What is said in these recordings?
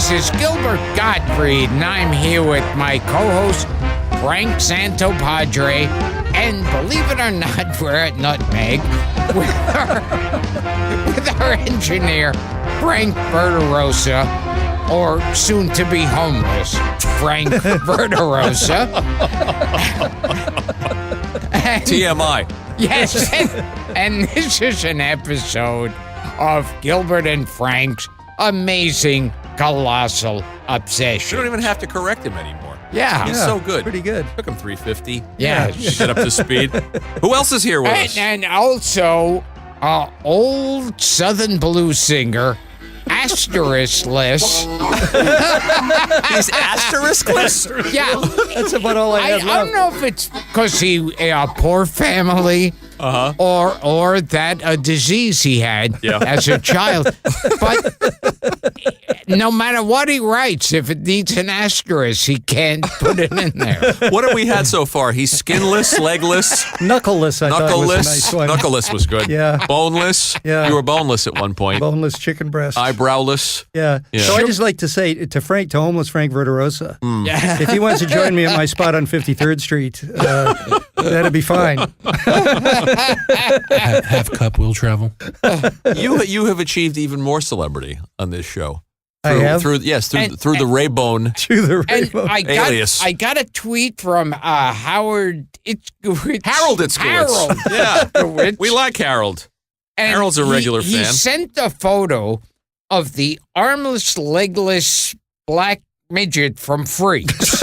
This is Gilbert Gottfried, and I'm here with my co-host, Frank Santopadre, and believe it or not, we're at Nutmeg with our engineer, Frank Verderosa, or soon-to-be homeless, Frank Verderosa. TMI. Yes, and this is an episode of Gilbert and Frank's amazing, colossal obsession. You don't even have to correct him anymore. Yeah. He's so good. Pretty good. Took him 350. Yes. Get up to speed. Who else is here with us? And also, old Southern blues singer, asteriskless. He's asteriskless? Yeah. That's about all I have I don't know if it's because he a poor family or that a disease he had as a child. But no matter what he writes, if it needs an asterisk, he can't put it in there. What have we had so far? He's skinless, legless, Knuckleless, I thought was a nice one. Knuckleless was good. Yeah. Boneless. Yeah. You were boneless at one point. Boneless chicken breast. Eyebrowless. Yeah. Yeah. So I just like to say to homeless Frank Verderosa, Yeah. if he wants to join me at my spot on 53rd Street, that'd be fine. Half cup will travel. You have achieved even more celebrity on this show. I have? Through the Raybone. To the And rainbow. I got a tweet from Howard Itzkowitz. Harold Itzkowitz. Harold Yeah. Itzkowitz. We like Harold. And Harold's a regular he fan. sent a photo of the armless, legless black midget from Freaks.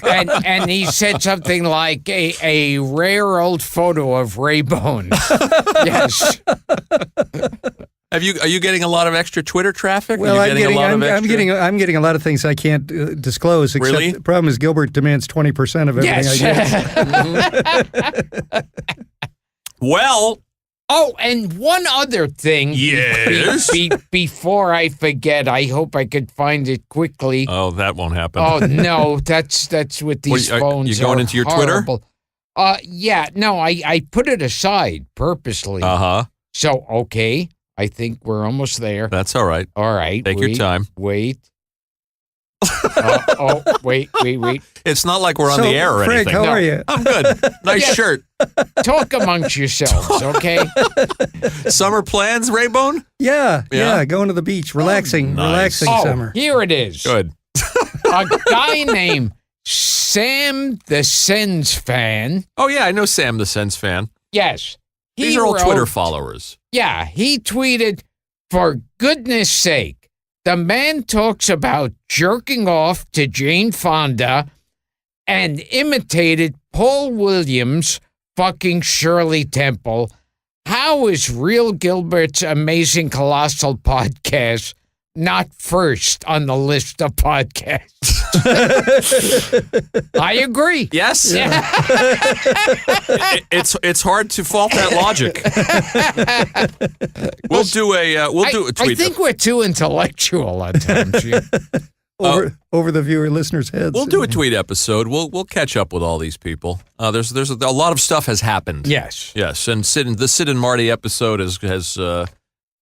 and he said something like a rare old photo of Ray Bone. Yes. Are you getting a lot of extra Twitter traffic? Well, Are you getting a lot of I'm extra? getting a lot of things I can't disclose. Except Really? The problem is Gilbert demands 20% of everything I get. Well, Oh, and one other thing. Yes? Before I forget, I hope I could find it quickly. oh, that won't happen. Oh no, that's with these What, phones. you going are into your Twitter? horrible. Yeah, no, I put it aside purposely. Uh-huh. So okay, I think we're almost there. That's all right. All right, Take your time. Wait. Wait. It's not like we're on So, the air or Frank, anything. how are you? I'm good. Nice Yeah. shirt. Talk amongst yourselves, okay? Summer plans, Raybone? Yeah, Yeah? going to the beach, relaxing, nice. relaxing summer. Here it is. Good. A guy named Sam the Sens fan. Oh, yeah, I know Sam the Sens fan. Yes. These he are all Twitter wrote- followers. Yeah, he tweeted, "For goodness sake, the man talks about jerking off to Jane Fonda and imitated Paul Williams fucking Shirley Temple. How is Real Gilbert's Amazing Colossal Podcast not first on the list of podcasts?" I agree. Yes? Yeah. It's hard to fault that logic. We'll do a tweet. I think we're too intellectual at times. Yeah. Over the viewer listeners' heads. We'll do a tweet episode. We'll catch up with all these people. There's a lot of stuff has happened. Yes. Yes, and the Sid and Marty episode has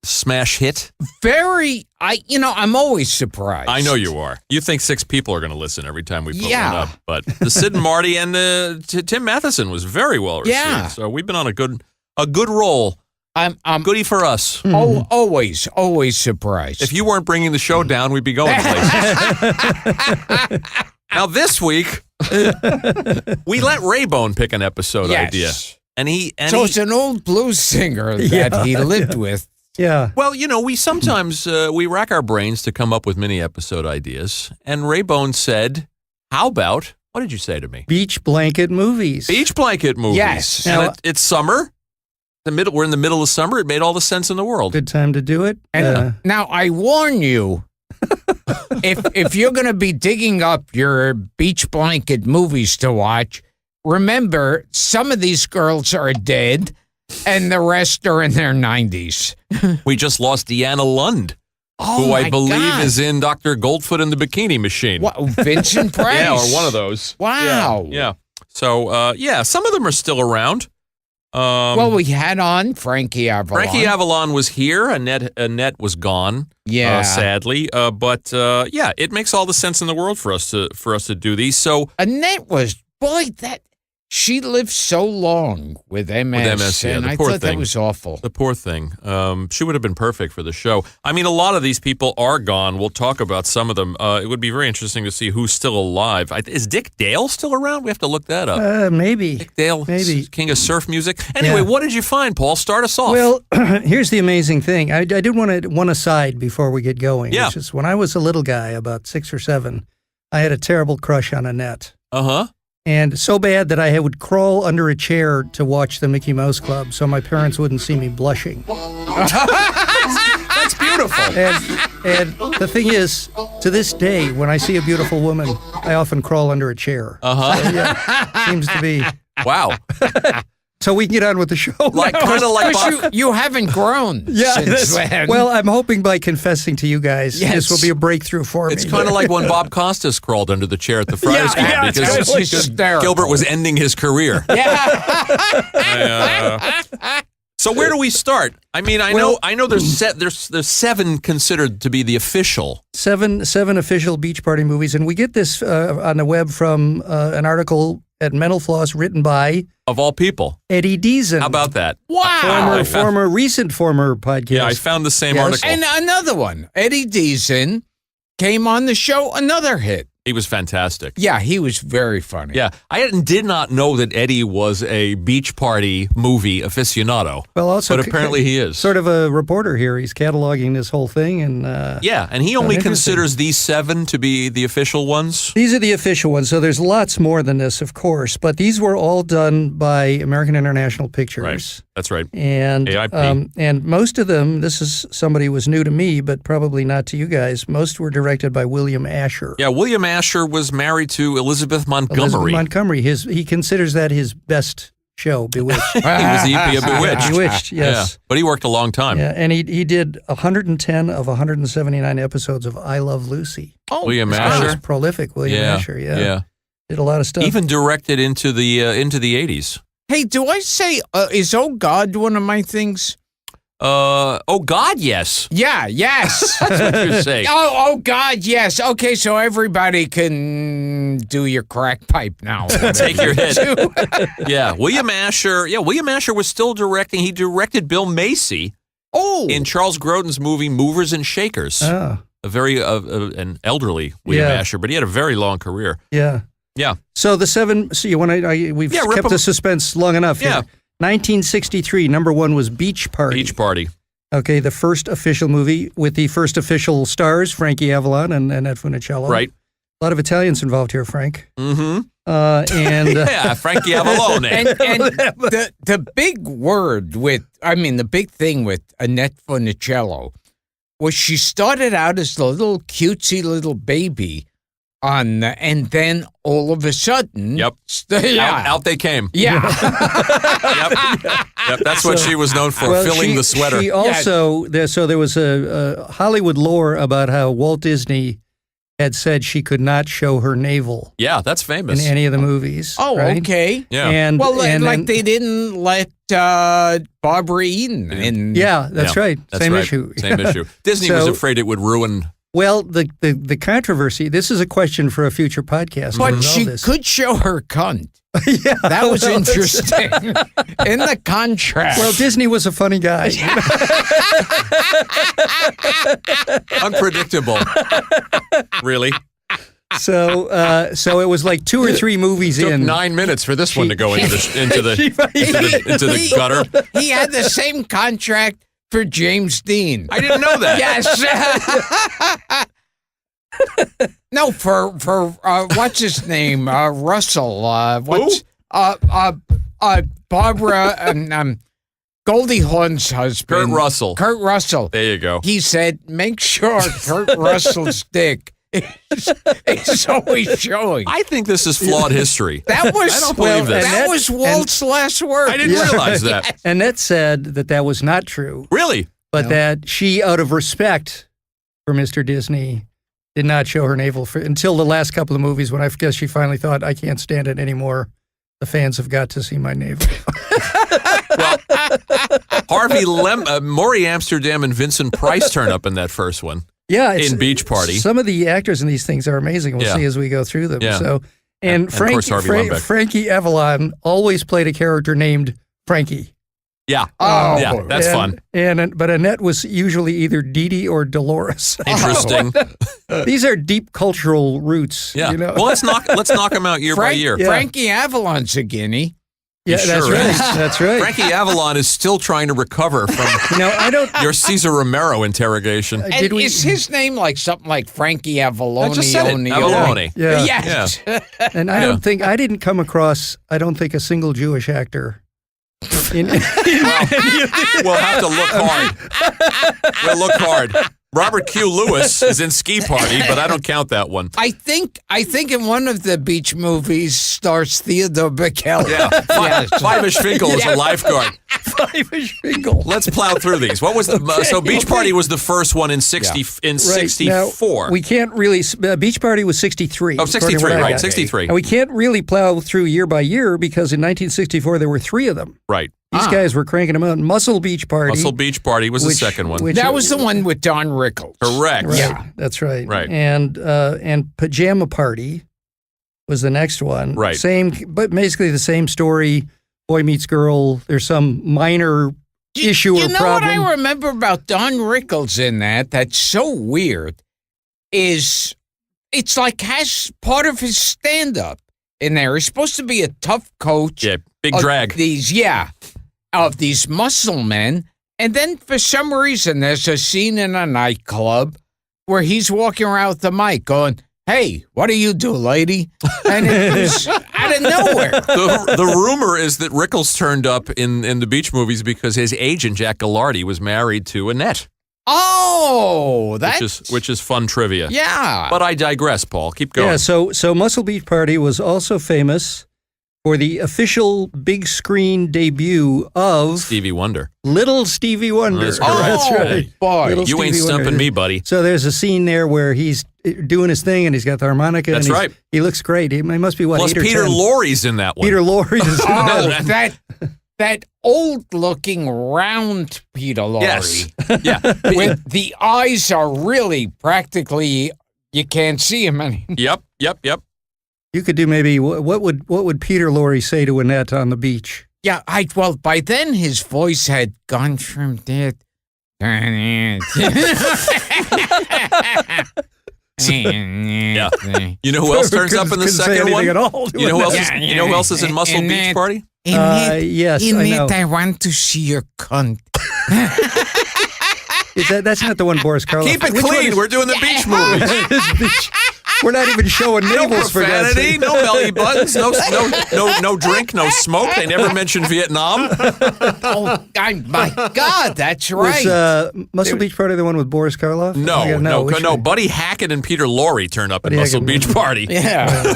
smash hit. I'm always surprised. I know you are. You think 6 people are going to listen every time we put Yeah. one up, but the Sid and Marty and Tim Matheson was very well received. Yeah. So we've been on a good roll. I'm Goodie for us. always surprised. If you weren't bringing the show down, we'd be going places. Now this week, we let Raybone pick an episode Yes. idea, and it's an old blues singer that he lived with. Yeah. Well, we sometimes we rack our brains to come up with mini episode ideas, and Raybone said, "How about what did you say to me? Beach blanket movies. Beach blanket movies." Yes. and Now- it's summer. We're in the middle of summer. It made all the sense in the world. Good time to do it. And now I warn you, if you're going to be digging up your beach blanket movies to watch, remember some of these girls are dead, and the rest are in their 90s. We just lost Deanna Lund, Oh, who I my believe God. is in Dr. Goldfoot and the Bikini Machine. What, Vincent Price? Yeah, or one of those. Wow. Yeah. So, some of them are still around. Well, we had on Frankie Avalon. Frankie Avalon was here. Annette was gone. Yeah. Sadly. But yeah, it makes all the sense in the world for us to do these. So Annette was, she lived so long with MS, yeah, and the I poor thought that thing. was awful. the poor thing. She would have been perfect for the show. I mean, a lot of these people are gone. We'll talk about some of them. It would be very interesting to see who's still alive. Is Dick Dale still around? We have to look that up. Maybe. Dick Dale, maybe. king of surf music. Anyway, Yeah. what did you find, Paul? Start us off. Well, here's the amazing thing. I did want to one aside before we get going. Yeah. Which is when I was a little guy, about 6 or 7, I had a terrible crush on Annette. Uh-huh. And so bad that I would crawl under a chair to watch the Mickey Mouse Club so my parents wouldn't see me blushing. That's beautiful. And the thing is, to this day, when I see a beautiful woman, I often crawl under a chair. Uh-huh. So, yeah, seems to be. Wow. So we can get on with the show. Like now. kind of like Because you haven't grown since then. Well, I'm hoping by confessing to you guys, Yes. this will be a breakthrough for it's me. kind of like when Bob Costas crawled under the chair at the Friars Club yeah, because that was hysterical. Gilbert was ending his career. So where do we start? I mean, I know there's 7 considered to be the official. seven official beach party movies, and we get this on the web from an article at Mental Floss written by Of all people. Eddie Deason. How about that? Wow. Recent former podcast. Yeah, I found the same Yes. article. And another one, Eddie Deason came on the show, another hit. He was fantastic. Yeah, he was very funny. Yeah, I did not know that Eddie was a beach party movie aficionado. Well, also, but apparently he is. Sort of a reporter here. He's cataloging this whole thing, and Yeah, and he only interesting. considers these 7 to be the official ones. these are the official ones. So there's lots more than this, of course, but these were all done by American International Pictures. Right. That's right. And AIP. and most of them, this is somebody who was new to me, but probably not to you guys. Most were directed by William Asher. Yeah, William Asher was married to Elizabeth Montgomery. Elizabeth Montgomery. He considers that his best show, Bewitched. He was the EP of Bewitched. Bewitched, yes. Yeah, but he worked a long time. Yeah, and he did 110 of 179 episodes of I Love Lucy. Oh, William This guy was Asher. prolific, William Asher. Yeah, did a lot of stuff. Even directed into the 80s. hey, do I say, is Oh God one of my things? Oh God, yes. Yeah, yes. That's what you're saying. Oh God, yes. Okay, so everybody can do your crack pipe now. Take your hit. Yeah, William Asher. Yeah, William Asher was still directing. He directed Bill Macy Oh. in Charles Grodin's movie Movers and Shakers. Oh, A very an elderly William Yeah. Asher, but he had a very long career. yeah. Yeah. So the 7. So you want to? We've Yeah, rip kept 'em. the suspense long enough. Yeah. Here. 1963. Number 1 was Beach Party. Beach Party. Okay, the first official movie with the first official stars, Frankie Avalon and Annette Funicello. Right. A lot of Italians involved here, Frank. Mm-hmm. And Yeah, Frankie Avalone. and the big word the big thing with Annette Funicello was she started out as the little cutesy little baby and then all of a sudden, Yep. yeah, Out they came. yeah, Yep. That's what she was known for, filling the sweater. She also there was a Hollywood lore about how Walt Disney had said she could not show her navel Yeah, that's in famous. any of the movies. oh, right? okay. Yeah. And Well, and like then- they didn't let Barbara Eden in. yeah, that's Yeah, right. That's Same right. issue. Same issue. Disney was So- afraid it would ruin. Well, the controversy. This is a question for a future podcast. to But resolve she this. could show her cunt. Yeah, That was well, interesting in the contract. Well, Disney was a funny guy. Unpredictable. Really? So it was like 2 or 3 movies Took in. 9 minutes for this one to go into the gutter. He had the same contract for James Dean. I didn't know that. Yes. No, for what's his name? Russell. Barbara and Goldie Hawn's husband. Kurt Russell. Kurt Russell. There you go. He said, make sure Kurt Russell's dick is always showing. I think this is flawed history. That was I don't believe this. That was Walt's last word. I didn't realize that. Annette said that was not true, Really? but that she, out of respect for Mr. Disney, did not show her navel until the last couple of movies when I guess she finally thought, I can't stand it anymore. the fans have got to see my navel. Maury Amsterdam and Vincent Price turn up in that first one. Yeah, in Beach Party. Some of the actors in these things are amazing. We'll see as we go through them. Yeah. So, and of course, Harvey Lembeck. Frankie Avalon always played a character named Frankie. Yeah. Oh, yeah, that's fun. But Annette was usually either Dee Dee or Dolores. Interesting. These are deep cultural roots. Yeah. You know? Well, let's knock them out year by year. Yeah. Frankie Avalon's a guinea. Yeah, He that's sure right. is. That's right. Frankie Avalon is still trying to recover from I don't. your Cesar Romero interrogation. And is his name like something like Frankie Avalone? I just said it. Avalone. Yeah. Yes. And I didn't come across, a single Jewish actor. We'll have to look hard. We'll look hard. Robert Q. Lewis is in Ski Party, but I don't count that one. I think in one of the beach movies stars Theodore Bickel. Yeah, Five-ish Finkel is a lifeguard. Five-ish Finkel. Let's plow through these. What was so Beach Party was the first one in 64. Now, we can't really. Beach Party was 63. Oh, 63, right? right? 63. And we can't really plow through year by year because in 1964 there were 3 of them. Right. These guys were cranking them out. Muscle Beach Party. Muscle Beach Party was the second one. That was the one with Don Rickles. Correct. Right, Yeah. that's right. Right. And Pajama Party was the next one. Right. Same, but basically the same story. Boy meets girl. There's some minor issue or You know problem. what I remember about Don Rickles in that's so weird is it's like has part of his stand-up in there. He's supposed to be a tough coach. Yeah, big of drag. Of these muscle men. And then for some reason, there's a scene in a nightclub where he's walking around with the mic going, "Hey, what do you do, lady?" And it was out of nowhere. The rumor is that Rickles turned up in the beach movies because his agent, Jack Gallardi, was married to Annette. Oh, that's... Which is fun trivia. Yeah. But I digress, Paul. Keep going. Yeah, so Muscle Beach Party was also famous for the official big screen debut of Stevie Wonder. Little Stevie Wonder. That's correct. That's right. Boy. Little You ain't Stevie stumping Wonder. me, buddy. So there's a scene there where he's doing his thing and he's got the harmonica. That's and right. He looks great. He must be, what, Plus, 8 or Peter 10? Lorre's in that one. Peter Lorre is Oh, that old-looking round Peter Lorre. Yes. Yeah. With the eyes are really practically, you can't see him anymore. Yep. You could do maybe, what would Peter Lorre say to Annette on the beach? Yeah, well, by then his voice had gone from that. Yeah. You know who else turns up in the Couldn't say second one? anything at all. You know who else is? You know who else is in Muscle And Beach that- Party? Yes, I know. I want to see your cunt. That's not the one Boris Karloff. Keep it Which one clean. is- We're doing the beach movies. This beach- We're not even showing No navels for God's profanity, sake. no belly buttons, no drink, no smoke. They never mentioned Vietnam. Oh, my God, that's right. Was Muscle Beach Party the one with Boris Karloff? No. Buddy Hackett and Peter Lorre turned up Buddy in Muscle Hackett. Beach Party. yeah.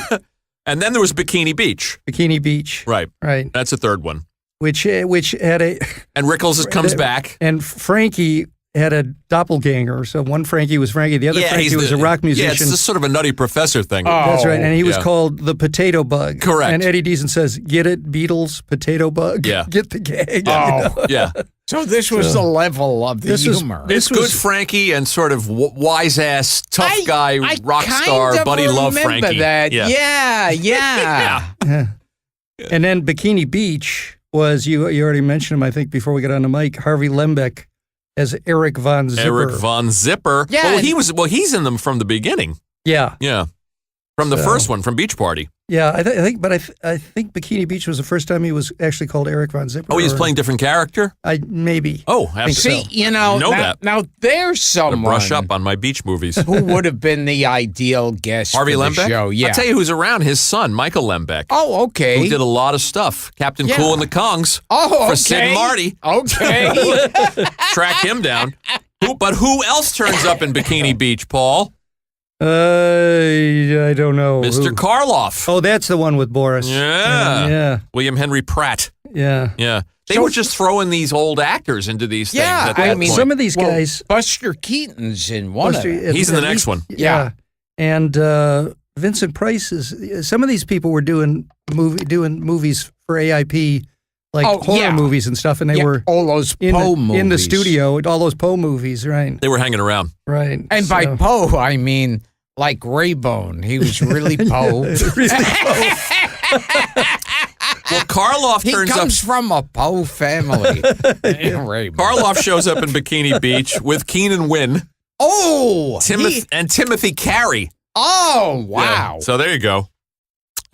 And then there was Bikini Beach. Bikini Beach. Right. Right. That's the third one. Which had a And Rickles comes back. and Frankie had a doppelganger. So one Frankie was Frankie, the other Frankie was a rock musician. Yeah, it's just sort of a Nutty Professor thing. That's right, and he was Yeah. called the Potato Bug. Correct. And Eddie Deason says, "Get it, Beatles, Potato Bug." Yeah. Get the gag. Oh, Yeah. so this was the level of the This was- humor. It's good Frankie and sort of wise-ass, tough guy, I rock kind star, of Buddy Love remember Frankie. That. Yeah. Yeah. And then Bikini Beach was you already mentioned him, I think, before we got on the mic. Harvey Lembeck as Eric Von Zipper. Eric Von Zipper. Yeah. He's in them from the beginning. Yeah, Yeah. From the So- first one, from Beach Party. yeah. I think Bikini Beach was the first time he was actually called Eric Von Zipper. Oh, he was or- playing different character? maybe. Oh, think absolutely. so. See, now that. now there's Gotta someone brush up on my beach movies. who would have been the ideal guest Harvey for the Lembeck? show. Yeah. I'll tell you who's around. His son, Michael Lembeck, Oh, okay. who did a lot of stuff. Captain Yeah. Cool and the Kongs. Oh, okay. for Sid and Marty. Okay. Track him down. But who else turns up in Bikini Beach, Paul? I don't know. Mr. Who? Karloff. Oh, that's the one with Boris. Yeah. Yeah. William Henry Pratt. Yeah. Yeah. They were just throwing these old actors into these things Yeah, at that I mean, point. Some of these guys. Buster Keaton's in one of them. He's in the next one. Yeah. And Vincent Price is. Some of these people were doing movies for AIP, like horror movies and stuff, and they were all those Poe movies in the studio. All those Poe movies, right? They were hanging around. Right. And by Poe, I mean like Raybone. He was really Poe. Well, Karloff He turns comes from a Poe family. Raybone. Karloff shows up in Bikini Beach with Keenan Wynn. Oh, and Timothy Carey. Oh, wow. Yeah, so there you go.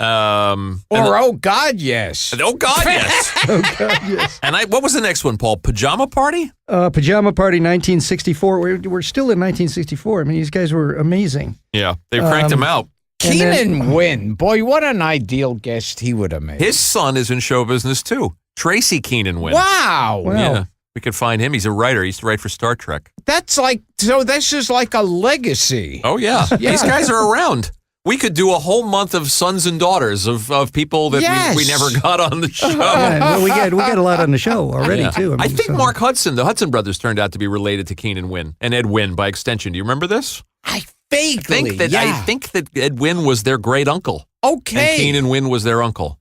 Oh God, yes. Oh God, yes. Oh God, yes. And what was the next one, Paul? Pajama Party? Pajama Party, 1964. We're still in 1964. I mean, these guys were amazing. Yeah, they cranked him out. Keenan Wynn, boy, what an ideal guest he would have made. His son is in show business too. Tracy Keenan Wynn. Wow. Yeah, we could find him. He's a writer. He used to write for Star Trek. That's like, so this is like a legacy. Oh yeah, these guys are around. We could do a whole month of sons and daughters of people that we never got on the show. Yeah, well, we got a lot on the show already too. I think Mark Hudson, the Hudson brothers, turned out to be related to Keenan Wynn and Ed Wynn by extension. Do you remember this? I think that Ed Wynn was their great uncle. Okay. And Keenan Wynn was their uncle.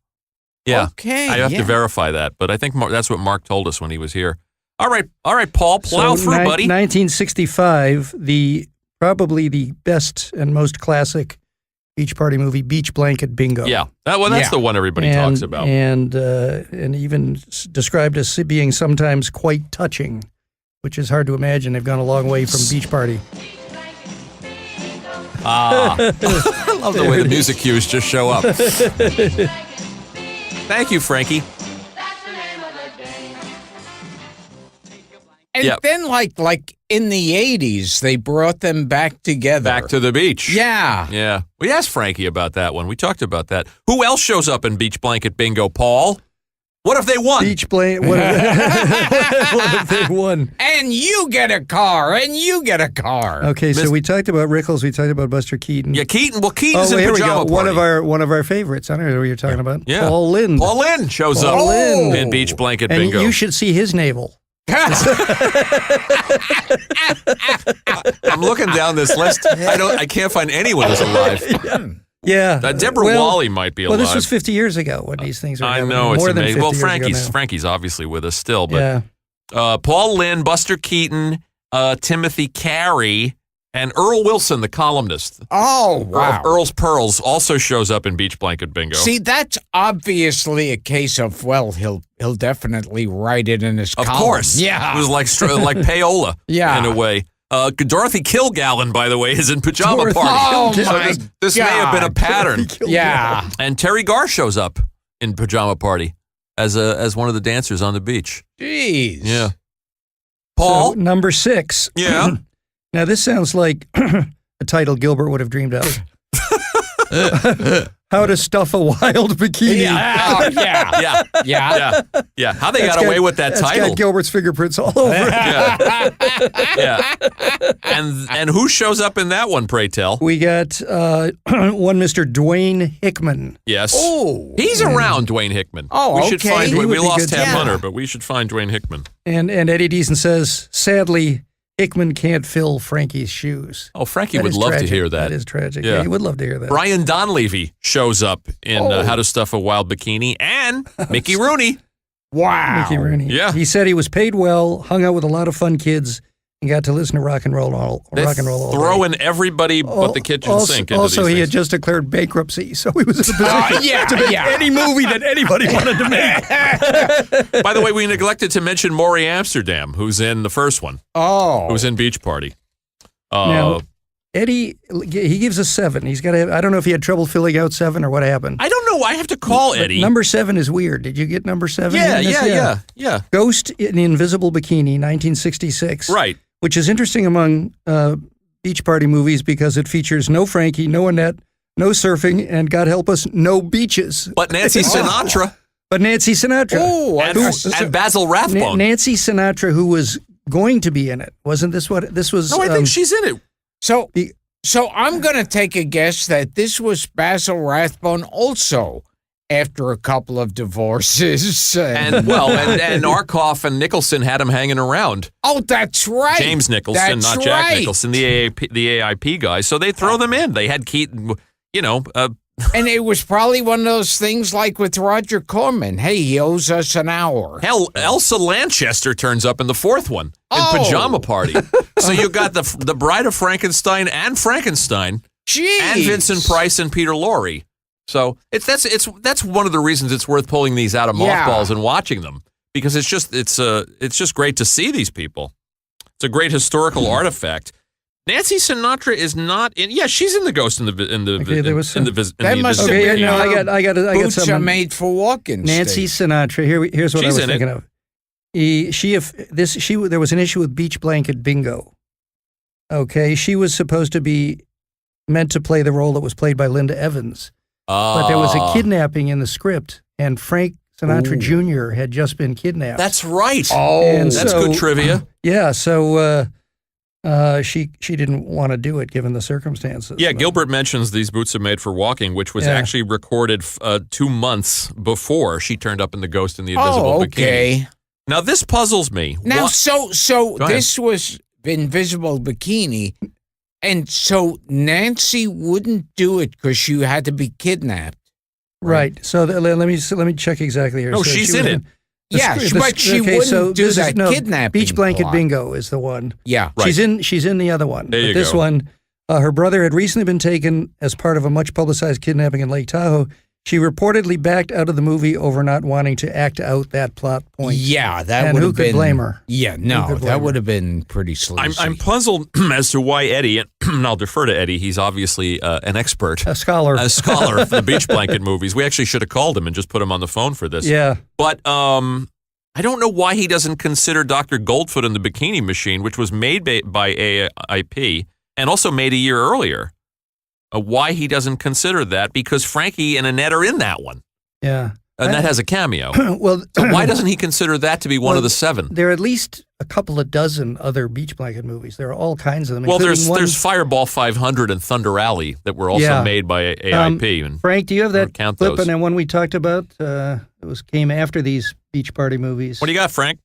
Yeah. Okay. I have to verify that, but I think that's what Mark told us when he was here. All right, Paul, plow through, buddy. 1965, probably the best and most classic beach party movie, Beach Blanket Bingo. Yeah, that's the one everybody talks about. And even described as being sometimes quite touching, which is hard to imagine. They've gone a long way from Beach Party. I love the way the music cues just show up. Thank you, Frankie. And then, like in the 80s, they brought them back together. Back to the beach. Yeah. Yeah. We asked Frankie about that one. We talked about that. Who else shows up in Beach Blanket Bingo, Paul? What if they won? Beach Blanket. What if they won? And you get a car, and you get a car. Okay, so we talked about Rickles. We talked about Buster Keaton. Yeah, Keaton. Well, Keaton's in here we Pajama go. Party. One of our favorites. I don't know what you're talking about. Yeah. Paul Lynde. Paul Lynde shows up in Beach Blanket and Bingo. You should see his navel. I'm looking down this list. I can't find anyone who's alive. Yeah. Deborah Wally might be alive. Well, this was 50 years ago when these things were happening. I know, it's more amazing. Than 50 well, years ago now. Frankie's obviously with us still, but Paul Lynde, Buster Keaton, Timothy Carey, and Earl Wilson, the columnist. Oh, wow. Earl's Pearls also shows up in Beach Blanket Bingo. See, that's obviously a case of, well, he'll definitely write it in his column. Of course. Yeah. It was like payola in a way. Dorothy Kilgallen, by the way, is in Pajama Party. Oh, so my this may have been a pattern. Yeah. And Terry Garr shows up in Pajama Party as one of the dancers on the beach. Jeez. Yeah. Paul? So, number 6. Yeah. Now, this sounds like a title Gilbert would have dreamed up. How to Stuff a Wild Bikini. Yeah. How they got away with that title. It's got Gilbert's fingerprints all over it. Yeah. And who shows up in that one, pray tell? We got one Mr. Dwayne Hickman. Yes. Oh. He's around, Dwayne Hickman. Oh, we should find He would We be lost good. Tab Yeah. Hunter, but we should find Dwayne Hickman. And Eddie Deason says, sadly, Hickman can't fill Frankie's shoes. Oh, Frankie That would is love tragic. to hear that. That is tragic. Yeah. Yeah, he would love to hear that. Brian Donlevy shows up in How to Stuff a Wild Bikini, and Mickey Rooney. Wow. Mickey Rooney. Yeah. He said he was paid well, hung out with a lot of fun kids, and got to listen to rock and roll all day. Throwing everybody but the kitchen sink into Also, these he had things. just declared bankruptcy, so he was in a position to make any movie that anybody wanted to make. By the way, we neglected to mention Maury Amsterdam, who's in the first one. Oh. Who's in Beach Party. Now, Eddie, he gives a 7. He's got to. I don't know if he had trouble filling out 7 or what happened. I don't know. I have to call Eddie. Number 7 is weird. Did you get number 7? Yeah. Ghost in the Invisible Bikini, 1966. Right. Which is interesting among beach party movies because it features no Frankie, no Annette, no surfing, and God help us, no beaches. But Nancy Sinatra. But Nancy Sinatra. Oh, and Basil Rathbone. Nancy Sinatra, who was going to be in it. Wasn't this what this was? No, I think she's in it. So I'm going to take a guess that this was Basil Rathbone also after a couple of divorces. And Arkoff and Nicholson had him hanging around. Oh, that's right. James Nicholson, That's not Jack right. Nicholson, the AIP guy. So they throw them in. They had Keaton. And it was probably one of those things like with Roger Corman. Hey, he owes us an hour. Hell, Elsa Lanchester turns up in the fourth one in Pajama Party. So you got the Bride of Frankenstein and Frankenstein, Jeez. and Vincent Price and Peter Lorre. So that's one of the reasons it's worth pulling these out of mothballs and watching them, because it's just great to see these people. It's a great historical artifact. Nancy Sinatra is not in. Yeah, she's in the Ghost in the That must have Okay, been. no, I got Boots are something. made for walking. Nancy Steve. Sinatra. Here's what She's I was in thinking of. There was an issue with Beach Blanket Bingo. Okay, she was supposed to be meant to play the role that was played by Linda Evans, but there was a kidnapping in the script, and Frank Sinatra Jr. had just been kidnapped. That's right. And That's so- good trivia. Yeah, so she didn't want to do it given the circumstances. Yeah, Gilbert mentions These Boots Are Made for Walking, which was actually recorded 2 months before she turned up in The Ghost in the Invisible Bikini. okay. Now, this puzzles me. Now, What- so Go ahead. this was Invisible Bikini, and so Nancy wouldn't do it because she had to be kidnapped. Right. So let me check exactly here. No, So she's she in was it. Yeah, but she wouldn't do that kidnapping Beach Blanket plot. Bingo is the one. Yeah. Right. She's in the other one. There But you this go. one, her brother had recently been taken as part of a much publicized kidnapping in Lake Tahoe. She reportedly backed out of the movie over not wanting to act out that plot point. Yeah, that And would who have could been. blame her? Yeah, Who no, could blame that would her? have been pretty sleazy. I'm puzzled as to why Eddie, and I'll defer to Eddie, he's obviously an expert, A scholar. a scholar of the Beach Blanket movies. We actually should have called him and just put him on the phone for this. Yeah. But I don't know why he doesn't consider Dr. Goldfoot and the Bikini Machine, which was made by AIP and also made a year earlier. Why he doesn't consider that, because Frankie and Annette are in that one. Yeah. And that has a cameo. Well, So why doesn't he consider that to be one of the 7? there are at least a couple of dozen other Beach Blanket movies. There are all kinds of them. Well, including one- there's Fireball 500 and Thunder Alley that were also made by AIP. And Frank, do you have I that don't count clip those. and then one we talked about? It came after these beach party movies. what do you got, Frank?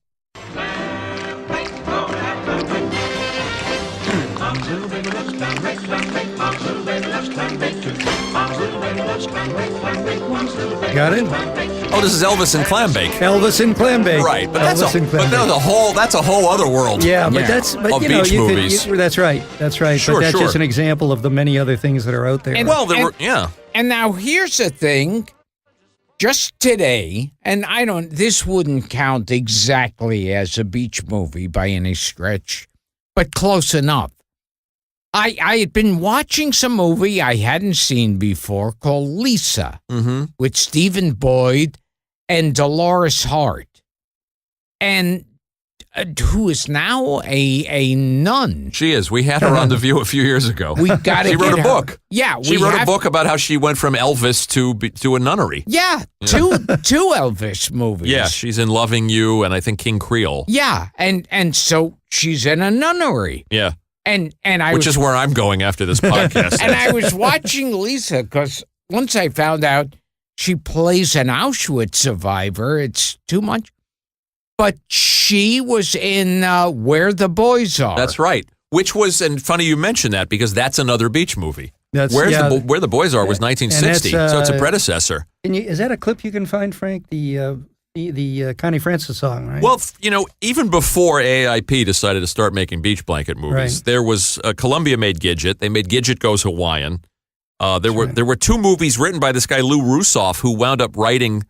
Got it? Oh, this is Elvis and Clambake. Elvis and Clambake. Right, but Elvis and Clambake. that's a whole other world. Yeah, but Yeah. but Of you know, beach you could, movies. that's right. That's right. Sure, but that's sure. just an example of the many other things that are out there. And- Well, there were And now here's the thing. Just today, and this wouldn't count exactly as a beach movie by any stretch, but close enough. I had been watching some movie I hadn't seen before called Lisa Mm-hmm. with Stephen Boyd and Dolores Hart, and who is now a nun. She is. We had her on The View a few years ago. We got to She wrote a book. Yeah, She we wrote a have- book about how she went from Elvis to a nunnery. Yeah, two Elvis movies. Yeah, she's in Loving You and I think King Creole. Yeah, and so she's in a nunnery, Yeah, and I which was is where I'm going after this podcast. and I was watching Lisa because once I found out she plays an Auschwitz survivor, it's too much. But she was in Where the Boys Are. That's right. Which was, and funny you mentioned that because that's another beach movie. That's Where yeah, the Boys Are was 1960, that's, so it's a predecessor. is that a clip you can find, Frank? The Connie Francis song, right? Well, even before AIP decided to start making beach blanket movies, Right. there was Columbia made Gidget. They made Gidget Goes Hawaiian. There were 2 movies written by this guy Lou Rusoff, who wound up writing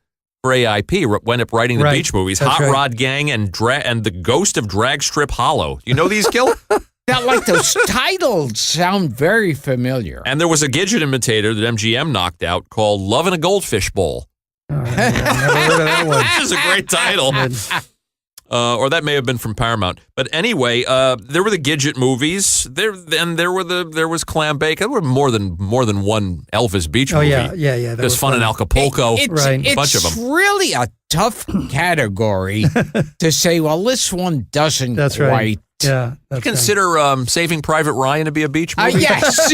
for AIP. Wound up writing the Right. beach movies, That's Hot right. Rod Gang and the Ghost of Drag Strip Hollow. You know these, Gil? Now, like those titles sound very familiar. And there was a Gidget imitator that MGM knocked out called Love in a Goldfish Bowl. Oh, I've never heard of that one. This is a great title. Or that may have been from Paramount. But anyway, there were the Gidget movies. There was Clambake. There were more than one Elvis beach Oh movie. yeah. There's was Fun in Acapulco. Right. A bunch of It's them. really a tough category to say, well, this one doesn't That's quite. right. Yeah. That's Consider Saving Private Ryan to be a beach movie? Yes.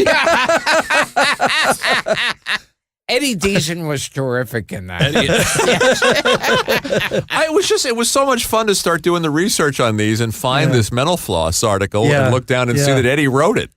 Eddie Deason was terrific in that. It was so much fun to start doing the research on these and find this Mental Floss article Yeah. and look down and see Yeah. that Eddie wrote it.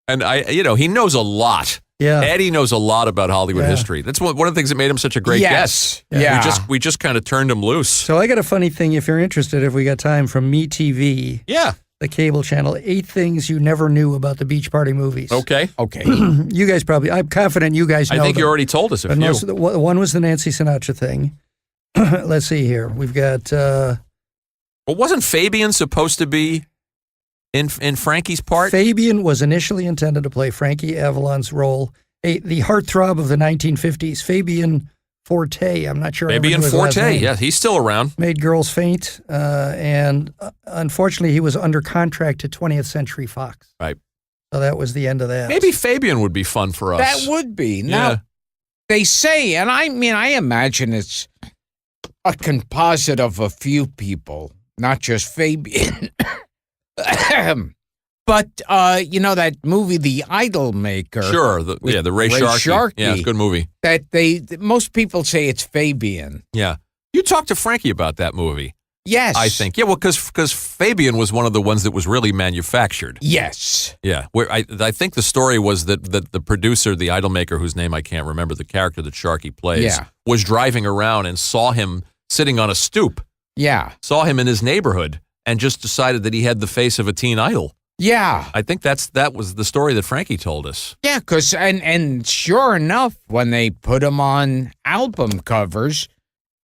And he knows a lot. Yeah. Eddie knows a lot about Hollywood history. That's one of the things that made him such a great guest. Yeah. We just kind of turned him loose. So I got a funny thing, if you're interested, if we got time, from MeTV. Yeah. The cable channel, 8 things you never knew about the Beach Party movies. Okay. You guys probably, I'm confident you guys know I think them. you already told us a But few. one was the Nancy Sinatra thing. Let's see here. We've got... Well, wasn't Fabian supposed to be in Frankie's part? Fabian was initially intended to play Frankie Avalon's role, the heartthrob of the 1950s, Fabian Forte. I'm not sure. Fabian Forte, yeah, he's still around. Made girls faint, and unfortunately, he was under contract to 20th Century Fox. Right. So that was the end of that. Maybe Fabian would be fun for us. That would be. Now, they say, and I mean, I imagine it's a composite of a few people, not just Fabian. But, that movie, The Idol Maker. Sure, the Ray Sharkey. Yeah, it's a good movie. That most people say it's Fabian. Yeah. You talked to Frankie about that movie. Yes. I think. Yeah, well, because Fabian was one of the ones that was really manufactured. Yes. Yeah. Where I think the story was that the producer, the Idol Maker, whose name I can't remember, the character that Sharkey plays, was driving around and saw him sitting on a stoop. Yeah. Saw him in his neighborhood and just decided that he had the face of a teen idol. Yeah. I think that was the story that Frankie told us. Yeah, because, and sure enough, when they put him on album covers,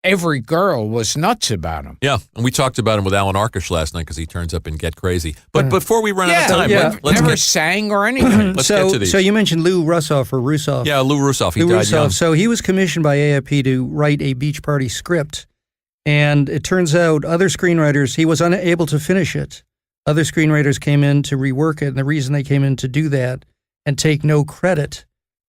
every girl was nuts about him. Yeah, and we talked about him with Alan Arkush last night because he turns up in Get Crazy. But before we run out of time, let's never sang or anything. Let's get to these. So you mentioned Lou Russoff. Yeah, Lou Russoff. He died young. So he was commissioned by AIP to write a Beach Party script. And it turns out other screenwriters, he was unable to finish it. Other screenwriters came in to rework it, and the reason they came in to do that and take no credit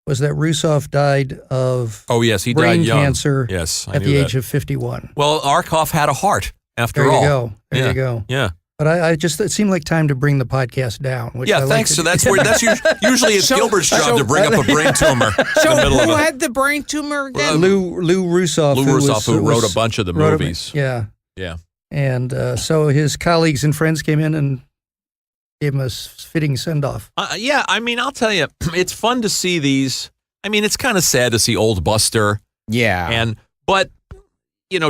was that Russoff died of he brain died young. Cancer at the age of 51. Well, Arkoff had a heart, after all. There you go. Yeah. But it seemed like time to bring the podcast down. Which I thanks. So that's usually it's Gilbert's job to bring up a brain tumor. So who had the brain tumor again? Lou Russoff. Lou Russoff, who wrote a bunch of the movies. Yeah. Yeah. And so his colleagues and friends came in and gave him a fitting send-off. I mean, I'll tell you, it's fun to see these. I mean, it's kind of sad to see old Buster. Yeah. But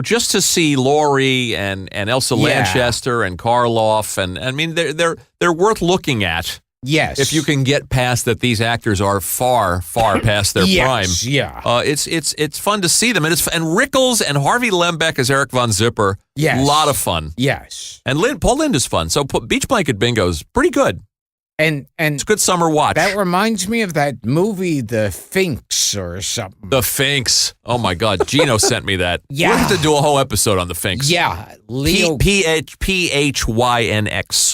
just to see Laurie and Elsa Lanchester and Karloff, and I mean, they're worth looking at. Yes. If you can get past that, these actors are far past their prime. Yeah. It's fun to see them, and Rickles and Harvey Lembeck as Eric Von Zipper. Yes. A lot of fun. Yes. And Paul Lynde is fun. So Beach Blanket Bingo is pretty good. And it's a good summer watch. That reminds me of that movie, The Finks or something. The Finks. Oh my God, Gino sent me that. Yeah. We'll have to do a whole episode on The Finks. Yeah, Leo Phynx.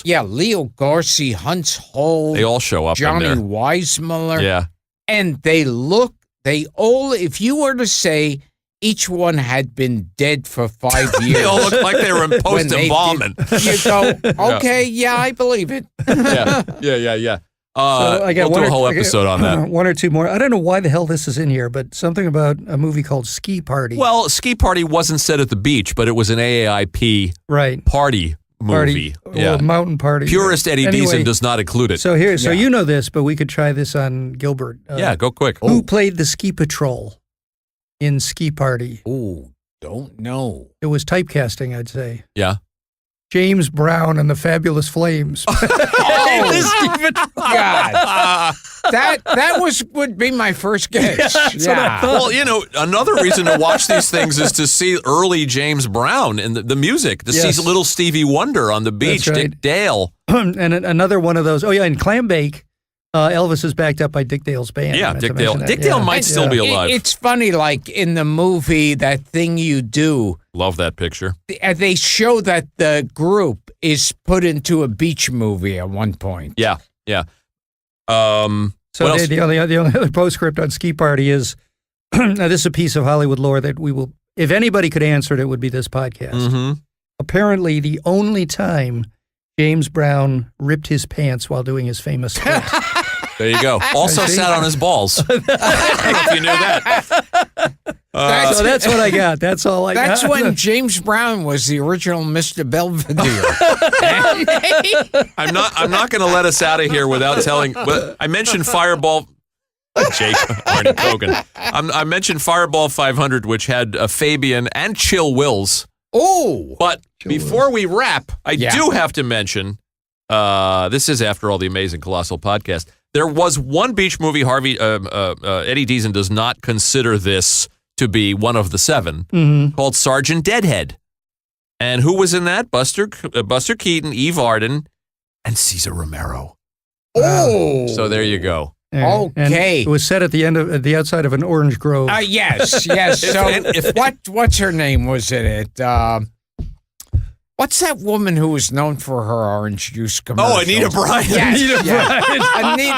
Yeah, Leo Garcia, Hunts Hole. They all show up Johnny in there. Weissmuller. Yeah. And they all, if you were to say each one had been dead for 5 years. They all look like they were in post-embalmment. You go, okay, yeah, I believe it. Yeah. So I got we'll do a whole episode on that. One or two more. I don't know why the hell this is in here, but something about a movie called Ski Party. Well, Ski Party wasn't set at the beach, but it was an AAIP party movie. Or mountain party. Purist Eddie Deason does not include it. So you know this, but we could try this on Gilbert. Go quick. Who played the ski patrol in Ski Party? Oh, don't know. It was typecasting, I'd say. Yeah. James Brown and the Fabulous Flames. God. That would be my first guess. Yeah. Well, another reason to watch these things is to see early James Brown and the music, to see little Stevie Wonder on the beach, That's right. Dick Dale. And another one of those. Oh, yeah, in Clambake, Elvis is backed up by Dick Dale's band. Yeah, Dick Dale. Dick Dale might still be alive. It's funny, like in the movie, That Thing You Do. Love that picture. They show that the group is put into a beach movie at one point. Yeah. So the only other postscript on Ski Party is, now this is a piece of Hollywood lore that we will, if anybody could answer it, it would be this podcast. Mm-hmm. Apparently, the only time James Brown ripped his pants while doing his famous skit. There you go. Also sat on his balls. I don't know if you knew that. So that's what I got. That's all I got. That's when James Brown was the original Mr. Belvedere. I'm not going to let us out of here without telling. But I mentioned Fireball. Jake Arnie Kogan. I mentioned Fireball 500, which had Fabian and Chill Wills. Oh, But before we wrap, I do have to mention, this is After All the Amazing Colossal Podcast. There was one beach movie Eddie Deason does not consider this to be one of the 7, called Sergeant Deadhead. And who was in that? Buster Keaton, Eve Arden, and Cesar Romero. Oh. So there you go. And Okay. it was set at the outside of an orange grove. Yes. So what's her name was in it? What's that woman who was known for her orange juice commercial? Oh, Anita Bryant. Yes,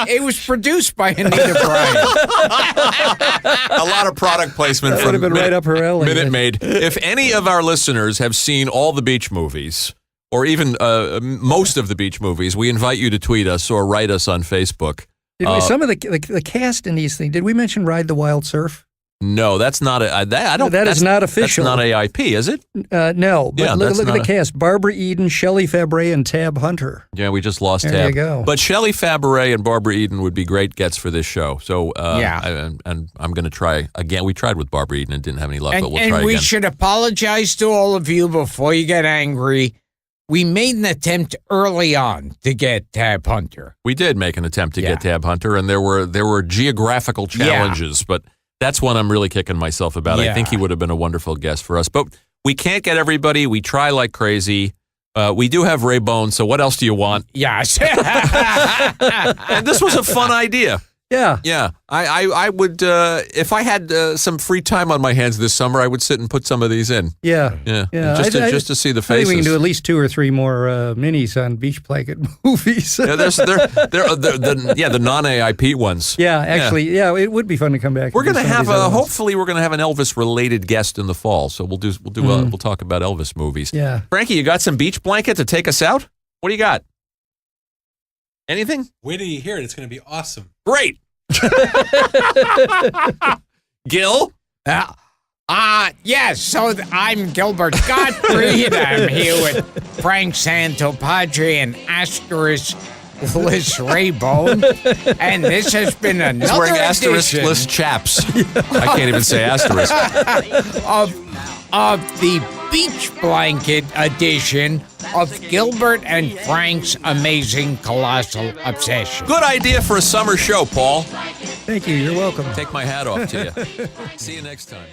it was produced by Anita Bryant. A lot of product placement That from would have been right up her alley. Minute Maid. If any of our listeners have seen all the beach movies, or even most of the beach movies, we invite you to tweet us or write us on Facebook. Did we, some of the cast in these things, did we mention Ride the Wild Surf? No, that's not I don't. That is not official. That's not AIP, is it? No, but Yeah, look at the cast. Barbara Eden, Shelley Fabre, and Tab Hunter. Yeah, we just lost There Tab. you go. But Shelley Fabre and Barbara Eden would be great gets for this show. So and I'm going to try again. We tried with Barbara Eden and didn't have any luck, but we'll try and we again. should apologize to all of you before you get angry. We made an attempt early on to get Tab Hunter. We did make an attempt to get Tab Hunter, and there were geographical challenges, but that's one I'm really kicking myself about. I think he would have been a wonderful guest for us. But we can't get everybody. We try like crazy. We do have Ray Bone, so what else do you want? Yes. And this was a fun idea. Yeah. Yeah. I would, if I had some free time on my hands this summer, I would sit and put some of these in. Yeah. Yeah. Just to see the I faces. think we can do at least 2 or 3 more minis on beach blanket movies. Yeah, the non-AIP ones. Yeah, actually, it would be fun to come back. We're going to have hopefully we're going to have an Elvis related guest in the fall. So we'll talk about Elvis movies. Yeah. Frankie, you got some beach blanket to take us out? What do you got? Anything? Wait till you hear it. It's going to be awesome. Great. Gil? Yes, so I'm Gilbert Gottfried. I'm here with Frank Santopadre and Asterisk Liz Raybone. And this has been another He's wearing edition asterisk-less chaps. I can't even say asterisk. of the Beach Blanket edition of Gilbert and Frank's Amazing Colossal Obsession. Good idea for a summer show, Paul. Thank you. You're welcome. Take my hat off to you. See you next time.